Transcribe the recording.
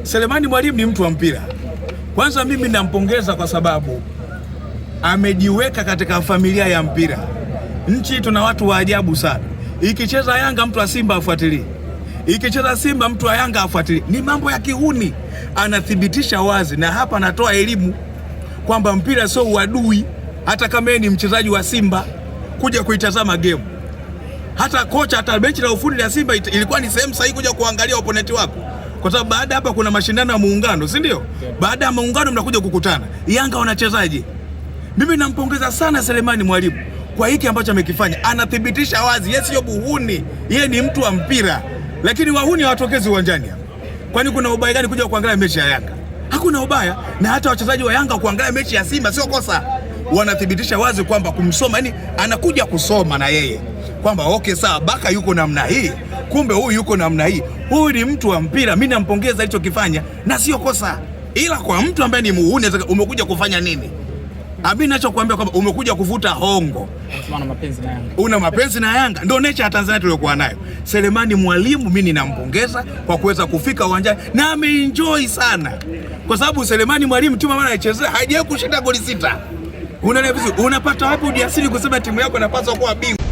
Selemani Mwalimu ni mtu wa mpira. Kwanza mimi nampongeza kwa sababu amejiweka katika familia ya mpira. Nchi tuna watu wa ajabu sana. Ikicheza Yanga mtu wa Simba afuatilie, ikicheza Simba mtu wa Yanga afuatilie. Ni mambo ya kihuni. Anathibitisha wazi, na hapa anatoa elimu kwamba mpira sio uadui. Hata kama yeye ni mchezaji wa Simba kuja kuitazama game, hata kocha, hata benchi la ufundi la Simba ilikuwa ni sehemu sahihi kuja kuangalia opponent wako, kwa sababu baada hapa kuna mashindano ya muungano, si ndio? Baada ya muungano mnakuja kukutana. Yanga wanachezaje? Mimi nampongeza sana Selemani Mwalimu kwa hiki ambacho amekifanya. Anathibitisha wazi yeye sio buhuni, yeye ni mtu wa mpira. Lakini wahuni hawatokezi uwanjani hapa. Kwani kuna ubaya gani kuja kuangalia mechi ya Yanga? Hakuna ubaya. Na hata wachezaji wa Yanga kuangalia mechi ya Simba sio kosa. Wanathibitisha wazi kwamba kumsoma, yani anakuja kusoma na yeye kwamba okay, sawa, Baka yuko namna hii, kumbe huyu yuko namna hii. Huyu ni mtu wa mpira. Mimi nampongeza alichokifanya na sio kosa. Ila kwa mtu ambaye ni muhuni, umekuja kufanya nini? Mimi ninachokuambia kwamba umekuja kuvuta hongo. Una mapenzi na Yanga. Una mapenzi na Yanga. Ndio nature ya Tanzania tuliokuwa nayo. Selemani Mwalimu mimi ninampongeza kwa kuweza kufika uwanjani na ameenjoy sana. Kwa sababu Selemani Mwalimu timu ambayo anachezea haijawahi kushinda goli 6. Unaelewa vizuri? Unapata wapi ujasiri kusema timu yako inapaswa kuwa bingwa?